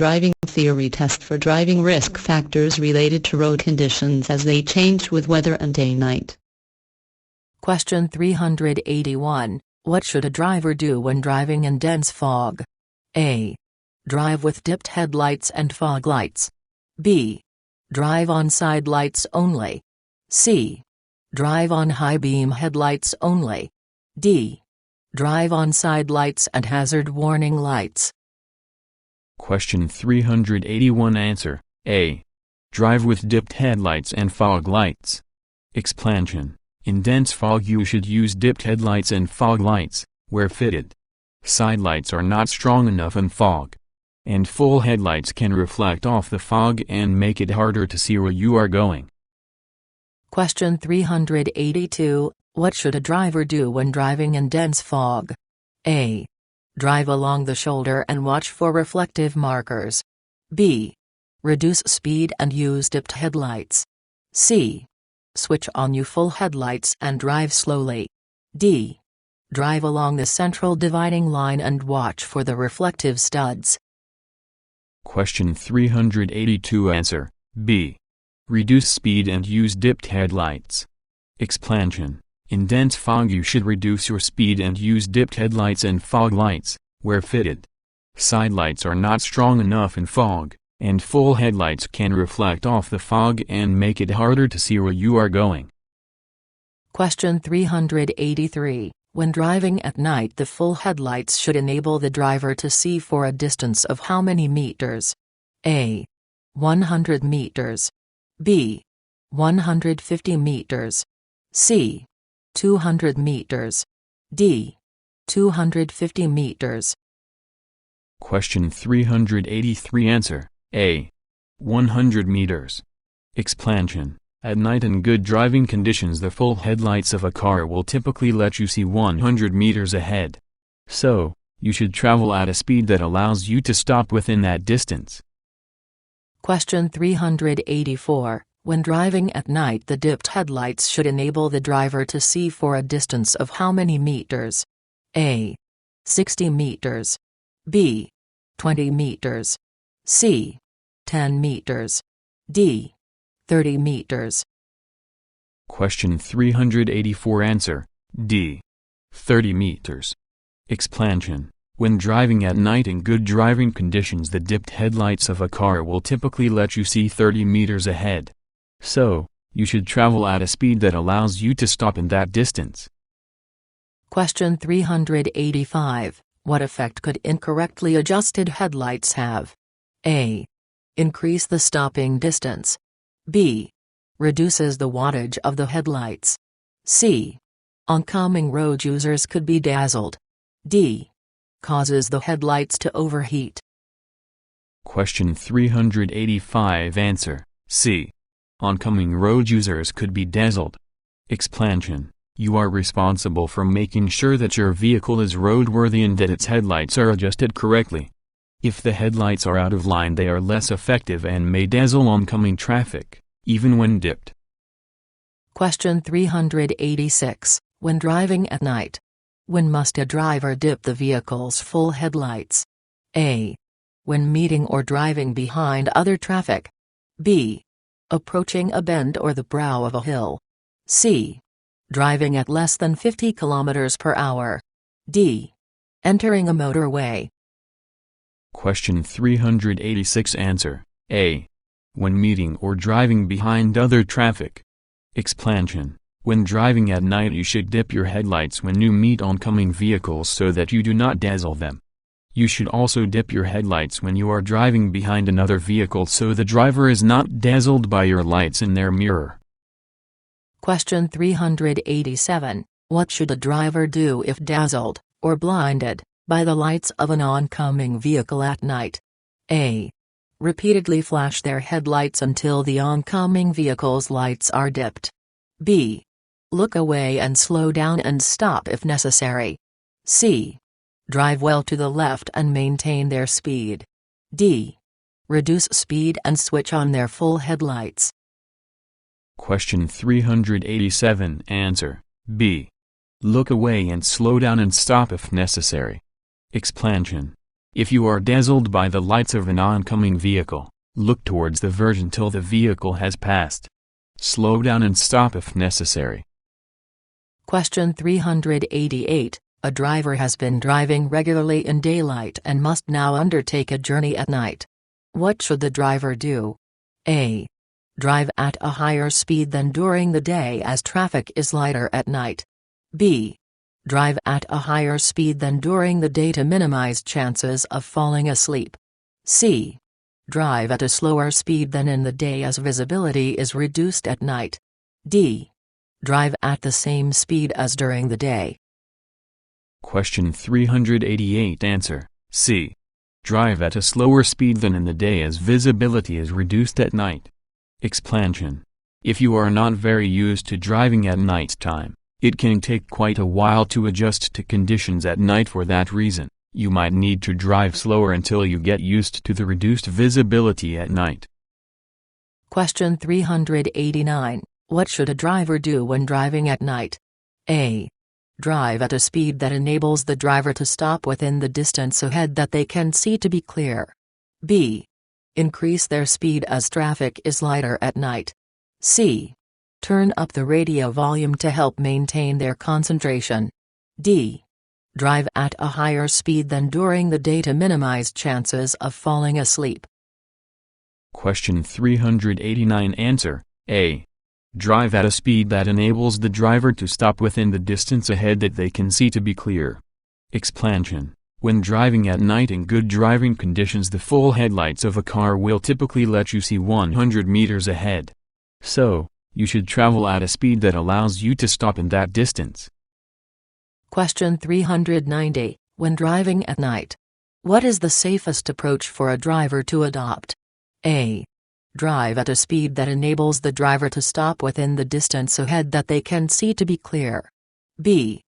driving theory test for driving risk factors related to road conditions as they change with weather and day-night. Question 381. What should a driver do when driving in dense fog? A. Drive with dipped headlights and fog lights. B. Drive on side lights only. C. Drive on high beam headlights only. D. Drive on side lights and hazard warning lights. Question 381. Answer: A. Drive with dipped headlights and fog lights. Explanation: in dense fog you should use dipped headlights and fog lights, where fitted. Side lights are not strong enough in fog, and full headlights can reflect off the fog and make it harder to see where you are going. Question 382. What should a driver do when driving in dense fog? A. Drive along the shoulder and watch for reflective markers. B. Reduce speed and use dipped headlights. C. Switch on your full headlights and drive slowly. D. Drive along the central dividing line and watch for the reflective studs. Question 382. Answer: B. Reduce speed and use dipped headlights. Explanation: in dense fog you should reduce your speed and use dipped headlights and fog lights, where fitted. Side lights are not strong enough in fog, and full headlights can reflect off the fog and make it harder to see where you are going. Question 383. When driving at night, the full headlights should enable the driver to see for a distance of how many meters? A. 100 meters. B. 150 meters. C. 200 meters. D. 250 meters. Question 383. Answer: A. 100 meters. Explanation: at night in good driving conditions the full headlights of a car will typically let you see 100 meters ahead. So, you should travel at a speed that allows you to stop within that distance. Question 384. When driving at night the dipped headlights should enable the driver to see for a distance of how many meters? A. 60 meters. B. 20 meters. C. 10 meters. D. 30 meters. Question 384. Answer: D. 30 meters. Explanation: when driving at night in good driving conditions the dipped headlights of a car will typically let you see 30 meters ahead. So, you should travel at a speed that allows you to stop in that distance. Question 385. What effect could incorrectly adjusted headlights have? A. Increase the stopping distance. B. Reduces the wattage of the headlights. C. Oncoming road users could be dazzled. D. Causes the headlights to overheat. Question 385. Answer: C. Oncoming road users could be dazzled. Explanation: you are responsible for making sure that your vehicle is roadworthy and that its headlights are adjusted correctly. If the headlights are out of line they are less effective and may dazzle oncoming traffic, even when dipped. Question 386. When driving at night, when must a driver dip the vehicle's full headlights? A. When meeting or driving behind other traffic. B. Approaching a bend or the brow of a hill. C. Driving at less than 50 km per hour. D. Entering a motorway. Question 386. Answer: A. When meeting or driving behind other traffic. Explanation: when driving at night you should dip your headlights when you meet oncoming vehicles so that you do not dazzle them. You should also dip your headlights when you are driving behind another vehicle so the driver is not dazzled by your lights in their mirror. Question 387. What should a driver do if dazzled, or blinded, by the lights of an oncoming vehicle at night? A. Repeatedly flash their headlights until the oncoming vehicle's lights are dipped. B. Look away and slow down and stop if necessary. C. Drive well to the left and maintain their speed. D. Reduce speed and switch on their full headlights. Question 387. Answer: B. Look away and slow down and stop if necessary. Explanation: If you are dazzled by the lights of an oncoming vehicle, look towards the verge until the vehicle has passed. Slow down and stop if necessary. Question 388. A driver has been driving regularly in daylight and must now undertake a journey at night. What should the driver do? A. Drive at a higher speed than during the day as traffic is lighter at night. B. Drive at a higher speed than during the day to minimize chances of falling asleep. C. Drive at a slower speed than in the day as visibility is reduced at night. D. Drive at the same speed as during the day. Question 388. Answer: C. Drive at a slower speed than in the day as visibility is reduced at night. Explanation: if you are not very used to driving at night time, it can take quite a while to adjust to conditions at night. For that reason, you might need to drive slower until you get used to the reduced visibility at night. Question 389. What should a driver do when driving at night? A. Drive at a speed that enables the driver to stop within the distance ahead that they can see to be clear. B. Increase their speed as traffic is lighter at night. C. Turn up the radio volume to help maintain their concentration. D. Drive at a higher speed than during the day to minimize chances of falling asleep. Question 389. Answer: A. Drive at a speed that enables the driver to stop within the distance ahead that they can see to be clear. Explanation: when driving at night in good driving conditions, the full headlights of a car will typically let you see 100 meters ahead. So, you should travel at a speed that allows you to stop in that distance. Question 390. When driving at night, what is the safest approach for a driver to adopt? A. Drive at a speed that enables the driver to stop within the distance ahead that they can see to be clear. B.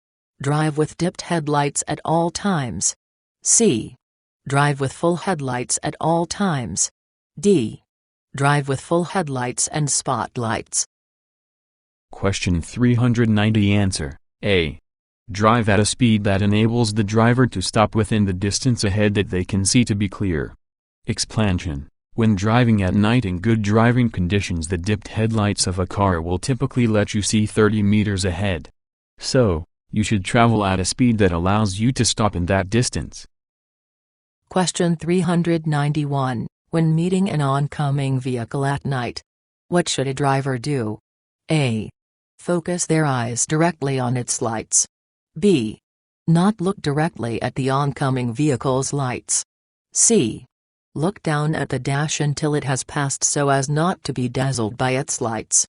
Drive with dipped headlights at all times. C. Drive with full headlights at all times. D. Drive with full headlights and spotlights. Question 390. Answer: A. Drive at a speed that enables the driver to stop within the distance ahead that they can see to be clear. Explanation: when driving at night in good driving conditions, the dipped headlights of a car will typically let you see 30 meters ahead. So, you should travel at a speed that allows you to stop in that distance. Question 391. When meeting an oncoming vehicle at night, what should a driver do? A. Focus their eyes directly on its lights. B. Not look directly at the oncoming vehicle's lights. C. Look down at the dash until it has passed so as not to be dazzled by its lights.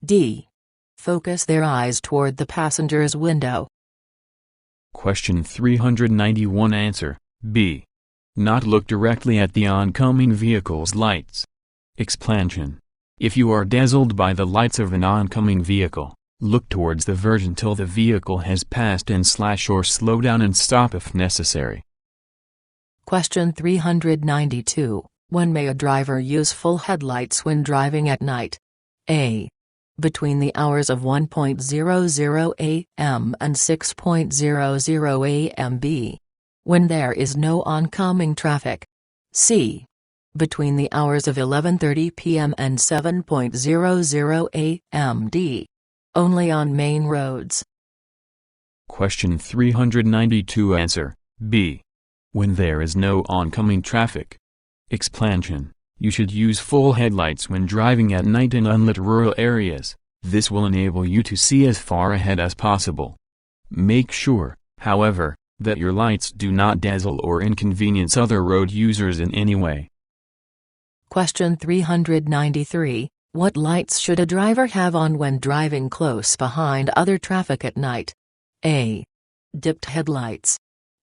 D. Focus their eyes toward the passenger's window. Question 391. Answer: B. Not look directly at the oncoming vehicle's lights. Explanation: if you are dazzled by the lights of an oncoming vehicle, look towards the verge until the vehicle has passed and or slow down and stop if necessary. Question 392. When may a driver use full headlights when driving at night? A. Between the hours of 1:00 a.m. and 6:00 a.m. B. When there is no oncoming traffic. C. Between the hours of 11:30 p.m. and 7:00 a.m. D. Only on main roads. Question 392. Answer: B. When there is no oncoming traffic. Explanation: you should use full headlights when driving at night in unlit rural areas. This will enable you to see as far ahead as possible. Make sure, however, that your lights do not dazzle or inconvenience other road users in any way. Question 393. What lights should a driver have on when driving close behind other traffic at night? A. Dipped headlights.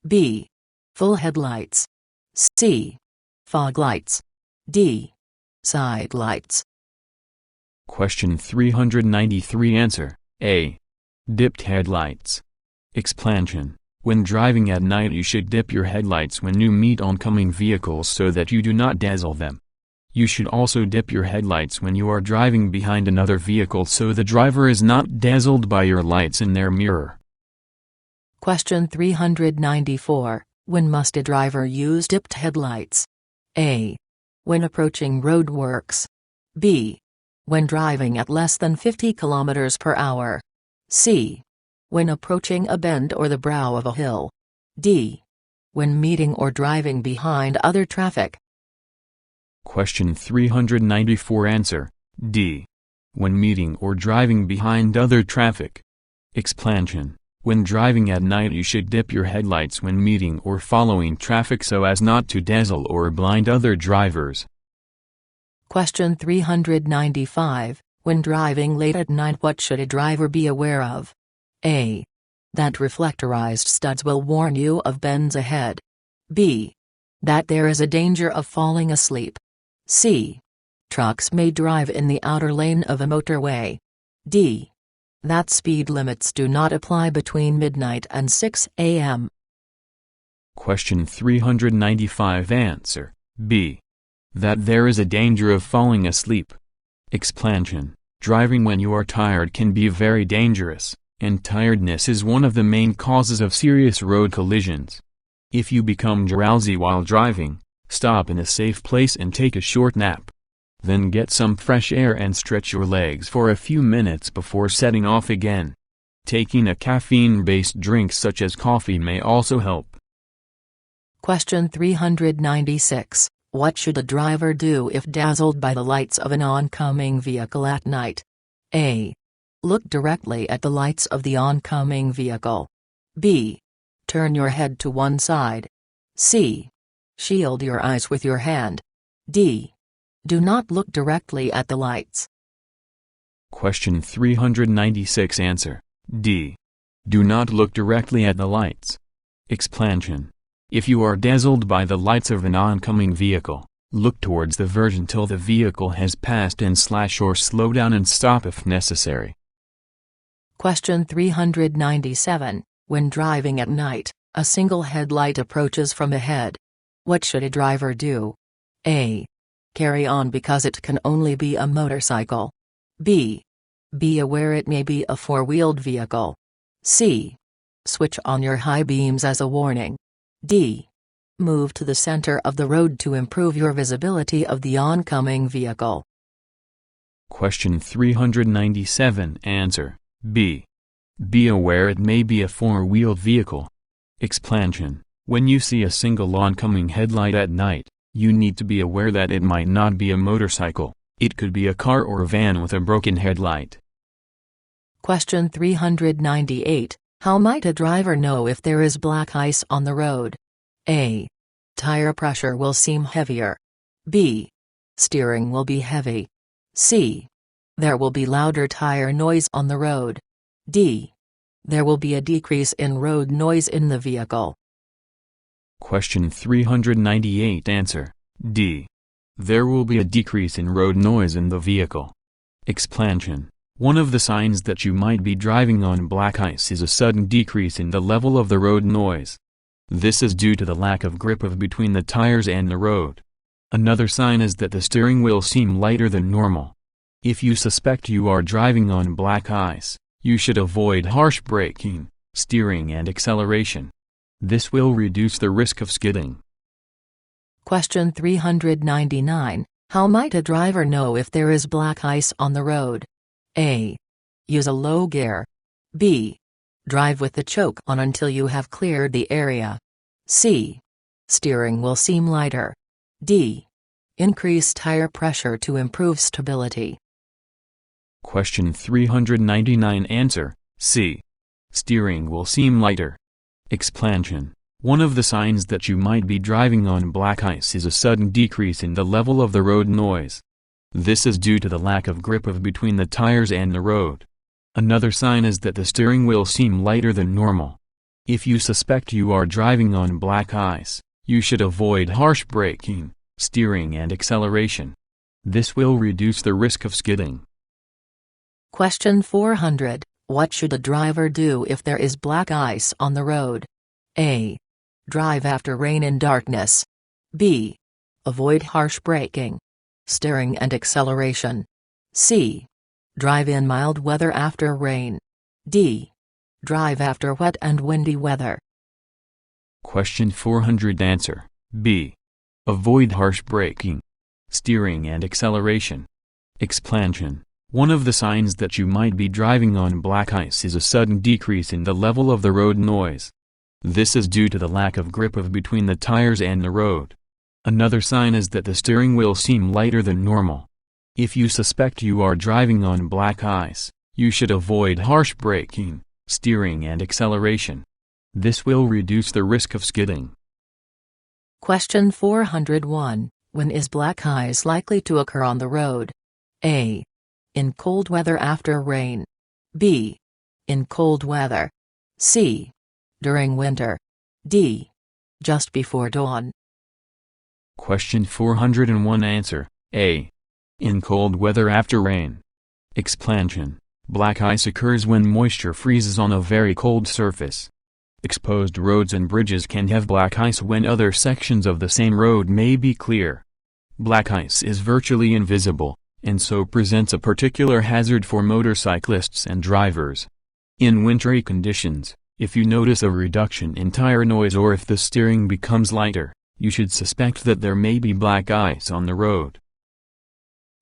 B. Full headlights. C. Fog lights. D. Side lights. Question 393. Answer: A. Dipped headlights. Explanation: when driving at night, you should dip your headlights when you meet oncoming vehicles so that you do not dazzle them. You should also dip your headlights when you are driving behind another vehicle so the driver is not dazzled by your lights in their mirror. Question 394. When must a driver use dipped headlights? A. When approaching roadworks. B. When driving at less than 50 km per hour. C. When approaching a bend or the brow of a hill. D. When meeting or driving behind other traffic. Question 394. Answer D. When meeting or driving behind other traffic. Explanation: when driving at night you should dip your headlights when meeting or following traffic so as not to dazzle or blind other drivers. Question 395. When driving late at night, what should a driver be aware of? A. That reflectorized studs will warn you of bends ahead. B. That there is a danger of falling asleep. C. Trucks may drive in the outer lane of a motorway. D. That speed limits do not apply between midnight and 6 a.m. Question 395. Answer B. That there is a danger of falling asleep. Explanation: driving when you are tired can be very dangerous, and tiredness is one of the main causes of serious road collisions. If you become drowsy while driving, stop in a safe place and take a short nap. Then get some fresh air and stretch your legs for a few minutes before setting off again. Taking a caffeine-based drink such as coffee may also help. Question 396. What should a driver do if dazzled by the lights of an oncoming vehicle at night? A. Look directly at the lights of the oncoming vehicle. B. Turn your head to one side. C. Shield your eyes with your hand. D. Do not look directly at the lights. Question 396. Answer D. Do not look directly at the lights. Explanation: if you are dazzled by the lights of an oncoming vehicle, look towards the verge till the vehicle has passed and slash or slow down and stop if necessary. Question 397. When driving at night, a single headlight approaches from ahead. What should a driver do? A. Carry on because it can only be a motorcycle. B. Be aware it may be a four-wheeled vehicle. C. Switch on your high beams as a warning. D. Move to the center of the road to improve your visibility of the oncoming vehicle. Question 397. Answer B. Be aware it may be a four-wheeled vehicle. Explanation: when you see a single oncoming headlight at night, you need to be aware that it might not be a motorcycle, it could be a car or van with a broken headlight. Question 398. How might a driver know if there is black ice on the road? A. Tire pressure will seem heavier. B. Steering will be heavy. C. There will be louder tire noise on the road. D. There will be a decrease in road noise in the vehicle. Question 398. Answer D. There will be a decrease in road noise in the vehicle. Explanation: one of the signs that you might be driving on black ice is a sudden decrease in the level of the road noise. This is due to the lack of grip between the tires and the road. Another sign is that the steering will seem lighter than normal. If you suspect you are driving on black ice, you should avoid harsh braking, steering and acceleration. This will reduce the risk of skidding. Question 399. How might a driver know if there is black ice on the road? A. Use a low gear. B. Drive with the choke on until you have cleared the area. C. Steering will seem lighter. D. Increase tire pressure to improve stability. Question 399. Answer C. Steering will seem lighter. Explanation: one of the signs that you might be driving on black ice is a sudden decrease in the level of the road noise. This is due to the lack of grip between the tires and the road. Another sign is that the steering will seem lighter than normal. If you suspect you are driving on black ice, you should avoid harsh braking, steering and acceleration. This will reduce the risk of skidding. Question 400. What should a driver do if there is black ice on the road? A. Drive after rain in darkness. B. Avoid harsh braking, steering and acceleration. C. Drive in mild weather after rain. D. Drive after wet and windy weather. Question 400 Answer, B. Avoid harsh braking, steering and acceleration. Explanation. One of the signs that you might be driving on black ice is a sudden decrease in the level of the road noise. This is due to the lack of grip between the tires and the road. Another sign is that the steering wheel seems lighter than normal. If you suspect you are driving on black ice, you should avoid harsh braking, steering and acceleration. This will reduce the risk of skidding. Question 401. When is black ice likely to occur on the road? A. In cold weather after rain. B. In cold weather. C. During winter. D. Just before dawn. Question 401 Answer, A. In cold weather after rain. Explanation. Black ice occurs when moisture freezes on a very cold surface. Exposed roads and bridges can have black ice when other sections of the same road may be clear. Black ice is virtually invisible, and so presents a particular hazard for motorcyclists and drivers. In wintry conditions, if you notice a reduction in tire noise or if the steering becomes lighter, you should suspect that there may be black ice on the road.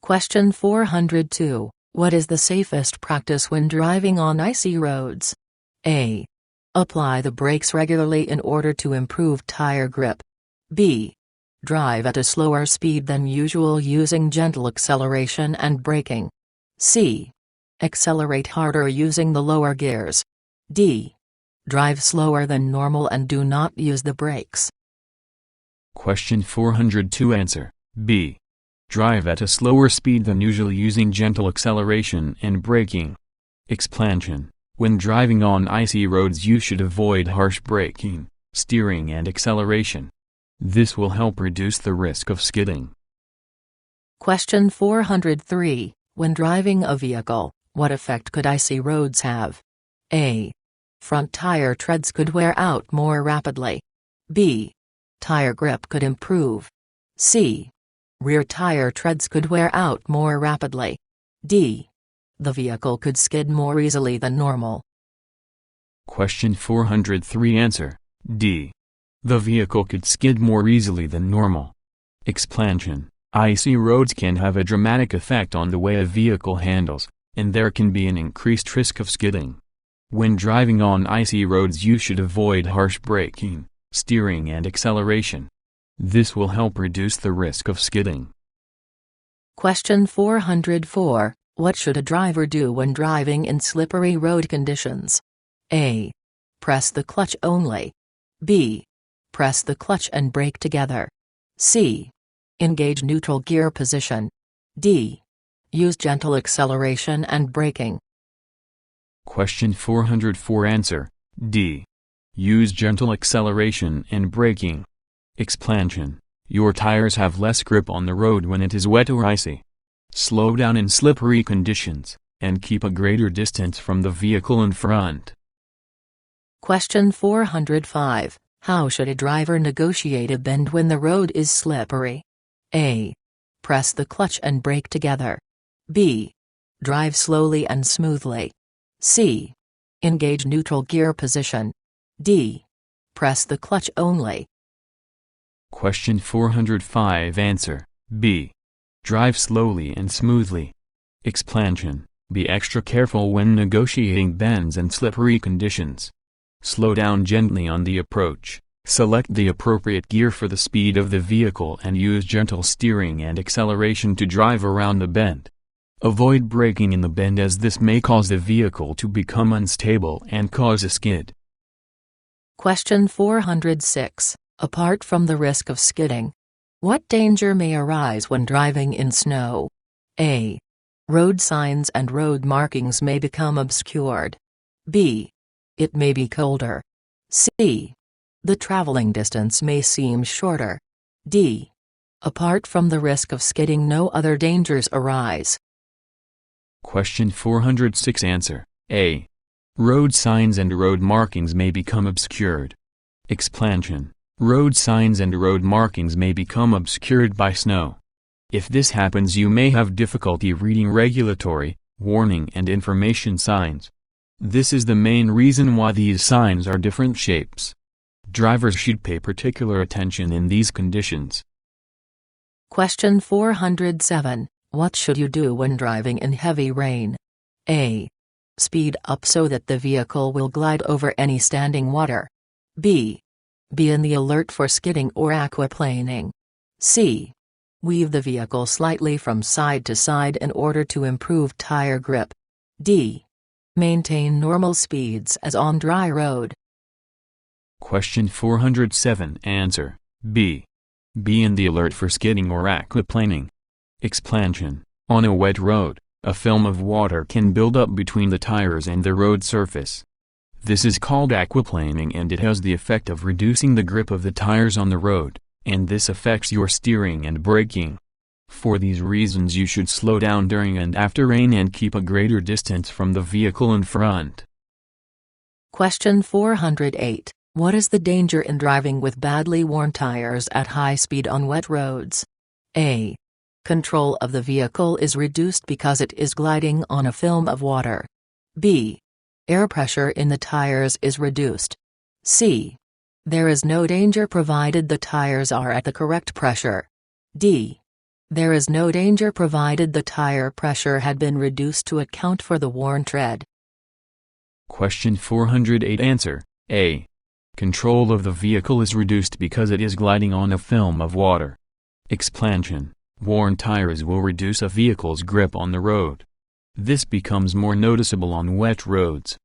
Question 402. What is the safest practice when driving on icy roads? A. Apply the brakes regularly in order to improve tire grip. B. Drive at a slower speed than usual using gentle acceleration and braking. C. Accelerate harder using the lower gears. D. Drive slower than normal and do not use the brakes. Question 402 Answer, B. Drive at a slower speed than usual using gentle acceleration and braking. Explanation. When driving on icy roads you should avoid harsh braking, steering and acceleration. This will help reduce the risk of skidding. Question 403. When driving a vehicle, what effect could icy roads have? A. Front tire treads could wear out more rapidly. B. Tire grip could improve. C. Rear tire treads could wear out more rapidly. D. The vehicle could skid more easily than normal. Question 403 Answer, D. The vehicle could skid more easily than normal. Explanation. Icy roads can have a dramatic effect on the way a vehicle handles, and there can be an increased risk of skidding. When driving on icy roads you should avoid harsh braking, steering and acceleration. This will help reduce the risk of skidding. Question 404. What should a driver do when driving in slippery road conditions? A. Press the clutch only. B. Press the clutch and brake together. C. Engage neutral gear position. D. Use gentle acceleration and braking. Question 404 Answer, D. Use gentle acceleration and braking. Explanation. Your tires have less grip on the road when it is wet or icy. Slow down in slippery conditions, and keep a greater distance from the vehicle in front. Question 405. How should a driver negotiate a bend when the road is slippery? A. Press the clutch and brake together. B. Drive slowly and smoothly. C. Engage neutral gear position. D. Press the clutch only. Question 405 Answer, B. Drive slowly and smoothly. Explanation. Be extra careful when negotiating bends and slippery conditions. Slow down gently on the approach, select the appropriate gear for the speed of the vehicle and use gentle steering and acceleration to drive around the bend. Avoid braking in the bend as this may cause the vehicle to become unstable and cause a skid. Question 406. Apart from the risk of skidding, what danger may arise when driving in snow? A. Road signs and road markings may become obscured. B. It may be colder. C. The traveling distance may seem shorter. D. Apart from the risk of skidding no other dangers arise. Question 406 Answer, A. Road signs and road markings may become obscured. Explanation. Road signs and road markings may become obscured by snow. If this happens you may have difficulty reading regulatory, warning and information signs. This is the main reason why these signs are different shapes. Drivers should pay particular attention in these conditions. Question 407. What should you do when driving in heavy rain? A. Speed up so that the vehicle will glide over any standing water. B. Be in the alert for skidding or aquaplaning. C. Weave the vehicle slightly from side to side in order to improve tire grip. D. Maintain normal speeds as on dry road. Question 407. Answer: B. Be in the alert for skidding or aquaplaning. Explanation: on a wet road, a film of water can build up between the tires and the road surface. This is called aquaplaning, and it has the effect of reducing the grip of the tires on the road, and this affects your steering and braking. For these reasons you should slow down during and after rain and keep a greater distance from the vehicle in front. Question 408. What is the danger in driving with badly worn tires at high speed on wet roads? A. Control of the vehicle is reduced because it is gliding on a film of water. B. Air pressure in the tires is reduced. C. There is no danger provided the tires are at the correct pressure. D. There is no danger provided the tire pressure had been reduced to account for the worn tread. Question 408. Answer: A. Control of the vehicle is reduced because it is gliding on a film of water. Explanation: worn tires will reduce a vehicle's grip on the road. This becomes more noticeable on wet roads.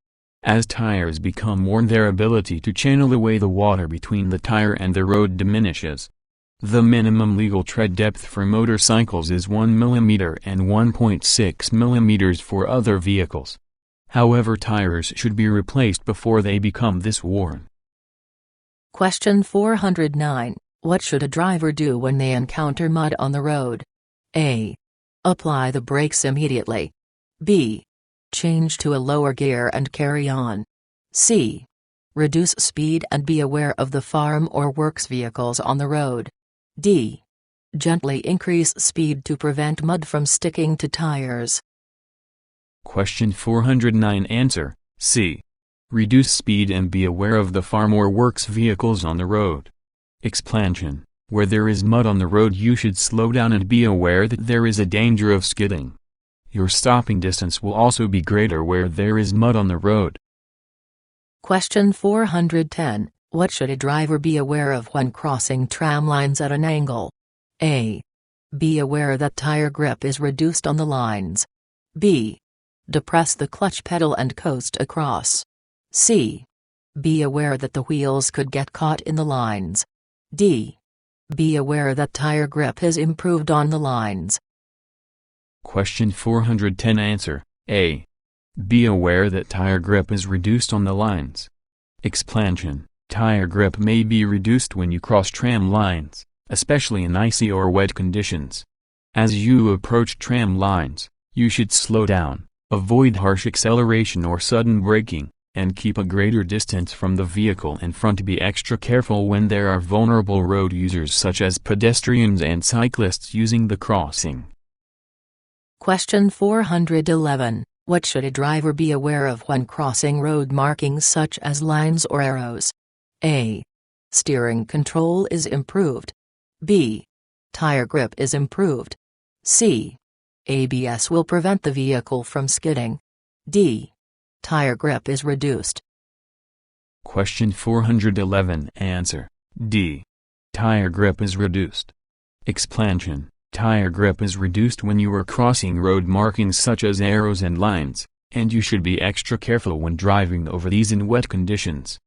As tires become worn, their ability to channel away the water between the tire and the road diminishes. The minimum legal tread depth for motorcycles is 1 mm and 1.6 mm for other vehicles. However, tires should be replaced before they become this worn. Question 409. What should a driver do when they encounter mud on the road? A. Apply the brakes immediately. B. Change to a lower gear and carry on. C. Reduce speed and be aware of the farm or works vehicles on the road. D. Gently increase speed to prevent mud from sticking to tires. Question 409. Answer: C. Reduce speed and be aware of the farm or works vehicles on the road. Explanation: where there is mud on the road, you should slow down and be aware that there is a danger of skidding. Your stopping distance will also be greater where there is mud on the road. Question 410. What should a driver be aware of when crossing tram lines at an angle? A. Be aware that tire grip is reduced on the lines. B. Depress the clutch pedal and coast across. C. Be aware that the wheels could get caught in the lines. D. Be aware that tire grip is improved on the lines. Question 410. Answer: A. Be aware that tire grip is reduced on the lines. Explanation: tire grip may be reduced when you cross tram lines, especially in icy or wet conditions. As you approach tram lines, you should slow down, avoid harsh acceleration or sudden braking, and keep a greater distance from the vehicle in front. Be extra careful when there are vulnerable road users such as pedestrians and cyclists using the crossing. Question 411. What should a driver be aware of when crossing road markings such as lines or arrows? A. Steering control is improved. B. Tire grip is improved. C. ABS will prevent the vehicle from skidding. D. Tire grip is reduced. Question 411. Answer: D. Tire grip is reduced. Explanation: tire grip is reduced when you are crossing road markings such as arrows and lines, and you should be extra careful when driving over these in wet conditions.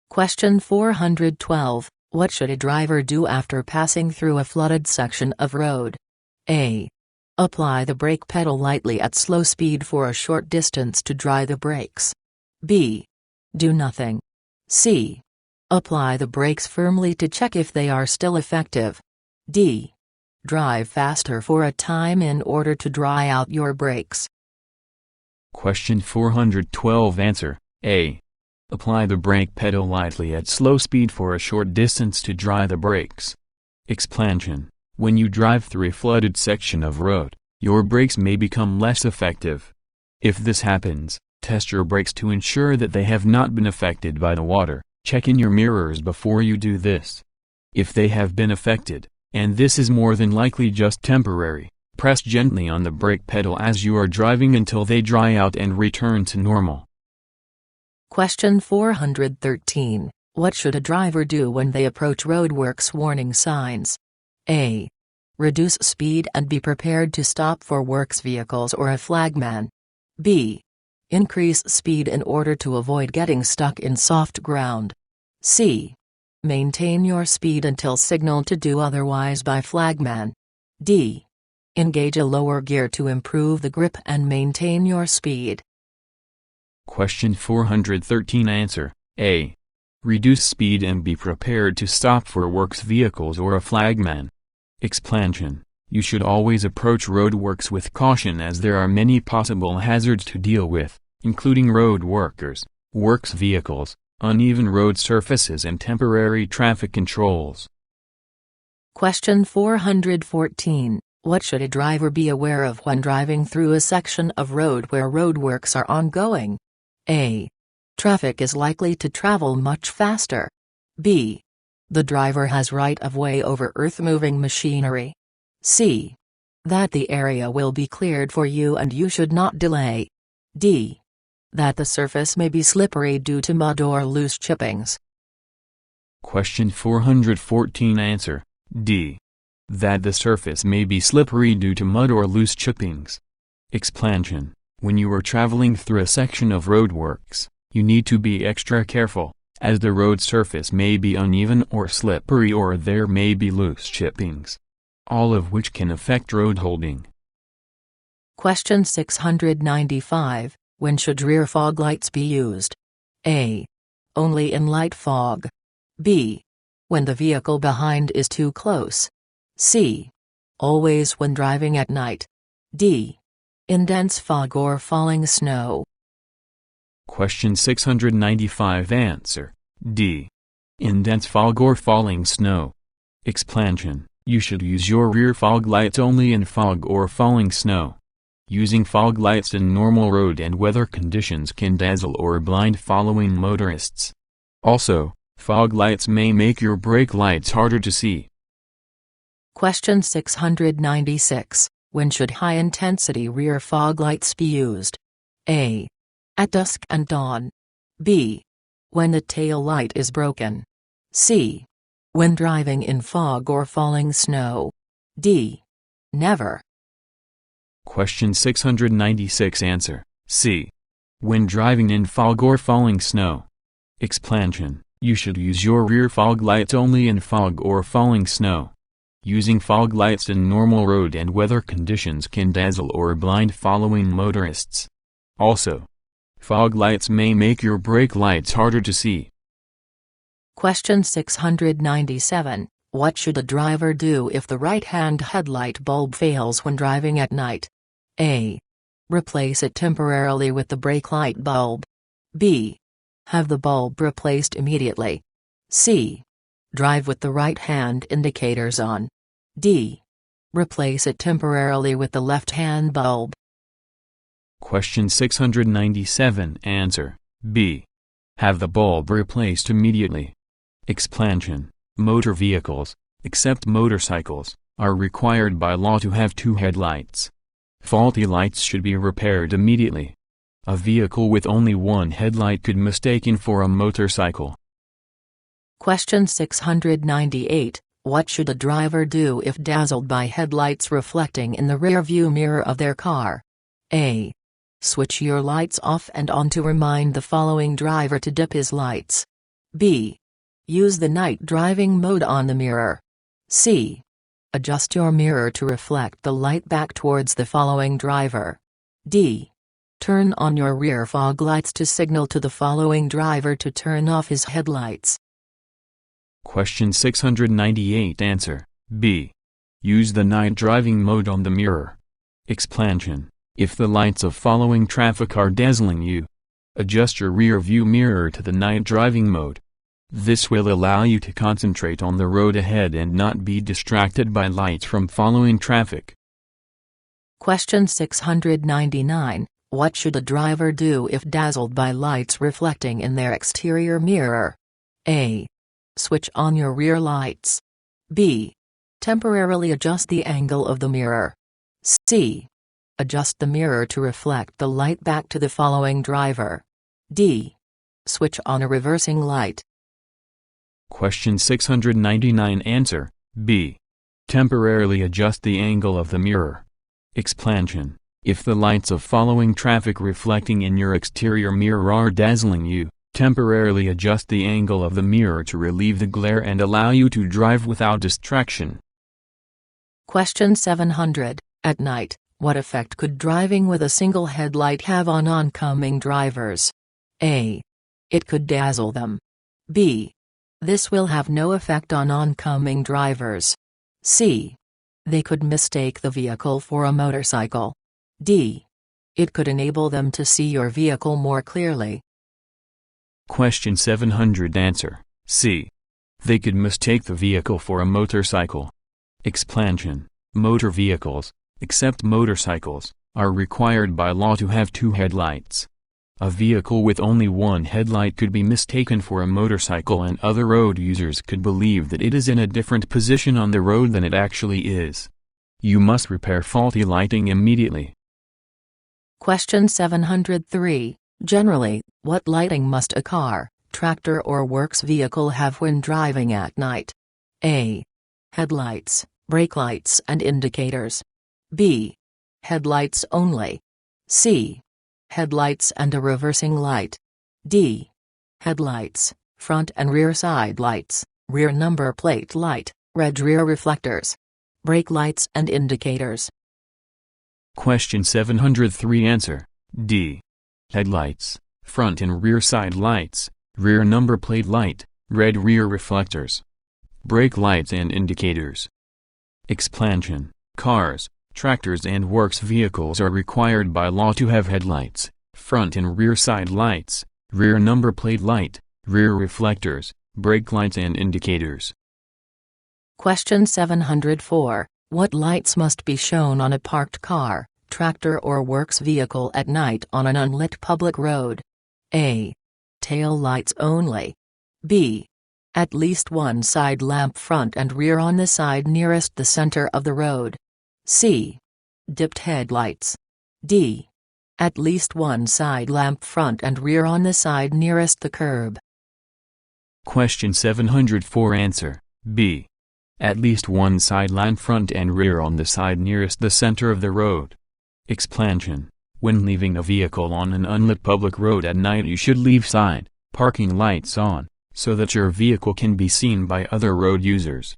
Question 412. What should a driver do after passing through a flooded section of road? A. Apply the brake pedal lightly at slow speed for a short distance to dry the brakes. B. Do nothing. C. Apply the brakes firmly to check if they are still effective. D. Drive faster for a time in order to dry out your brakes. Question 412. Answer: A. Apply the brake pedal lightly at slow speed for a short distance to dry the brakes. Explanation: when you drive through a flooded section of road, your brakes may become less effective. If this happens, test your brakes to ensure that they have not been affected by the water, Check in your mirrors before you do this. If they have been affected, and this is more than likely just temporary, press gently on the brake pedal as you are driving until they dry out and return to normal. Question 413. What should a driver do when they approach roadworks warning signs? A. Reduce speed and be prepared to stop for works vehicles or a flagman. B. Increase speed in order to avoid getting stuck in soft ground. C. Maintain your speed until signaled to do otherwise by flagman. D. Engage a lower gear to improve the grip and maintain your speed. Question 413. Answer: A. Reduce speed and be prepared to stop for works vehicles or a flagman. Explanation: you should always approach roadworks with caution as there are many possible hazards to deal with, including road workers, works vehicles, uneven road surfaces and temporary traffic controls. Question 414. What should a driver be aware of when driving through a section of road where roadworks are ongoing? A. Traffic is likely to travel much faster. B. The driver has right-of-way over earth-moving machinery. C. That the area will be cleared for you and you should not delay. D. That the surface may be slippery due to mud or loose chippings. Question 414. Answer: D. That the surface may be slippery due to mud or loose chippings. Explanation: when you are traveling through a section of roadworks, you need to be extra careful, as the road surface may be uneven or slippery or there may be loose chippings, all of which can affect road holding. Question 695. When should rear fog lights be used? A. Only in light fog. B. When the vehicle behind is too close. C. Always when driving at night. D. In dense fog or falling snow. Question 695. Answer: D. In dense fog or falling snow. Explanation: you should use your rear fog lights only in fog or falling snow. Using fog lights in normal road and weather conditions can dazzle or blind following motorists. Also, fog lights may make your brake lights harder to see. Question 696. When should high-intensity rear fog lights be used? A. At dusk and dawn. B. When the tail light is broken. C. When driving in fog or falling snow. D. Never. Question 696. Answer: C. When driving in fog or falling snow. Explanation: you should use your rear fog lights only in fog or falling snow. Using fog lights in normal road and weather conditions can dazzle or blind following motorists. Also, fog lights may make your brake lights harder to see. Question 697. What should a driver do if the right-hand headlight bulb fails when driving at night? A. Replace it temporarily with the brake light bulb. B. Have the bulb replaced immediately. C. Drive with the right-hand indicators on. D. Replace it temporarily with the left-hand bulb. Question 697. Answer: B. Have the bulb replaced immediately. Explanation: motor vehicles, except motorcycles, are required by law to have two headlights. Faulty lights should be repaired immediately. A vehicle with only one headlight could be mistaken for a motorcycle. Question 698. What should a driver do if dazzled by headlights reflecting in the rearview mirror of their car? A. Switch your lights off and on to remind the following driver to dip his lights. B. Use the night driving mode on the mirror. C. Adjust your mirror to reflect the light back towards the following driver. D. Turn on your rear fog lights to signal to the following driver to turn off his headlights. Question 698. Answer: B. Use the night driving mode on the mirror. Explanation: if the lights of following traffic are dazzling you, adjust your rear view mirror to the night driving mode. This will allow you to concentrate on the road ahead and not be distracted by lights from following traffic. Question 699. What should a driver do if dazzled by lights reflecting in their exterior mirror? A. Switch on your rear lights. B. Temporarily adjust the angle of the mirror. C. Adjust the mirror to reflect the light back to the following driver. D. Switch on a reversing light. Question 699. Answer B. Temporarily adjust the angle of the mirror. Explanation: if the lights of following traffic reflecting in your exterior mirror are dazzling you, temporarily adjust the angle of the mirror to relieve the glare and allow you to drive without distraction. Question 700. At night, what effect could driving with a single headlight have on oncoming drivers? A. It could dazzle them. B. This will have no effect on oncoming drivers. C. They could mistake the vehicle for a motorcycle. D. It could enable them to see your vehicle more clearly. Question 700. Answer C. They could mistake the vehicle for a motorcycle. Explanation: motor vehicles, except motorcycles, are required by law to have two headlights. A vehicle with only one headlight could be mistaken for a motorcycle, and other road users could believe that it is in a different position on the road than it actually is. You must repair faulty lighting immediately. Question 703. Generally, what lighting must a car, tractor or works vehicle have when driving at night? A. Headlights, brake lights and indicators. B. Headlights only. C. Headlights and a reversing light. D. Headlights, front and rear side lights, rear number plate light, red rear reflectors. Brake lights and indicators. Question 703. Answer D. Headlights, front and rear side lights, rear number plate light, red rear reflectors. Brake lights and indicators. Explanation: cars, tractors and works vehicles are required by law to have headlights, front and rear side lights, rear number plate light, rear reflectors, brake lights and indicators. Question 704. What lights must be shown on a parked car, tractor or works vehicle at night on an unlit public road? A. Tail lights only. B. At least one side lamp front and rear on the side nearest the center of the road. C. Dipped headlights. D. At least one side lamp front and rear on the side nearest the curb. Question 704. Answer B. At least one side lamp front and rear on the side nearest the center of the road. Explanation: when leaving a vehicle on an unlit public road at night, you should leave side parking lights on, so that your vehicle can be seen by other road users.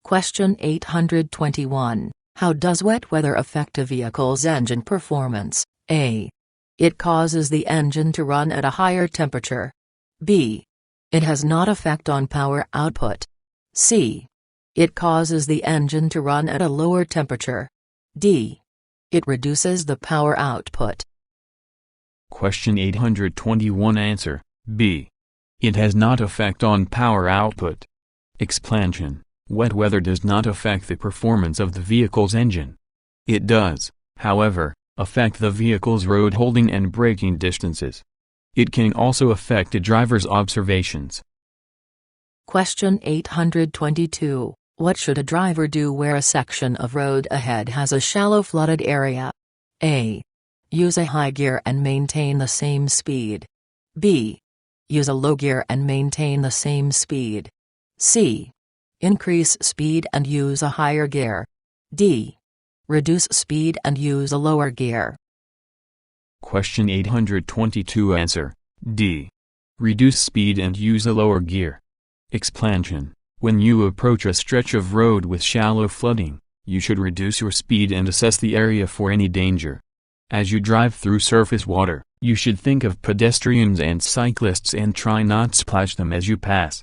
Question 821. How does wet weather affect a vehicle's engine performance? A. It causes the engine to run at a higher temperature. B. It has not effect on power output. C. It causes the engine to run at a lower temperature. D. It reduces the power output. Question 821. Answer B. It has not effect on power output. Explanation: wet weather does not affect the performance of the vehicle's engine. It does, however, affect the vehicle's road holding and braking distances. It can also affect a driver's observations. Question 822. What should a driver do where a section of road ahead has a shallow flooded area? A. Use a high gear and maintain the same speed. B. Use a low gear and maintain the same speed. C. Increase speed and use a higher gear. D. Reduce speed and use a lower gear. Question 822. Answer D. Reduce speed and use a lower gear. Explanation: when you approach a stretch of road with shallow flooding, you should reduce your speed and assess the area for any danger. As you drive through surface water, you should think of pedestrians and cyclists and try not to splash them as you pass.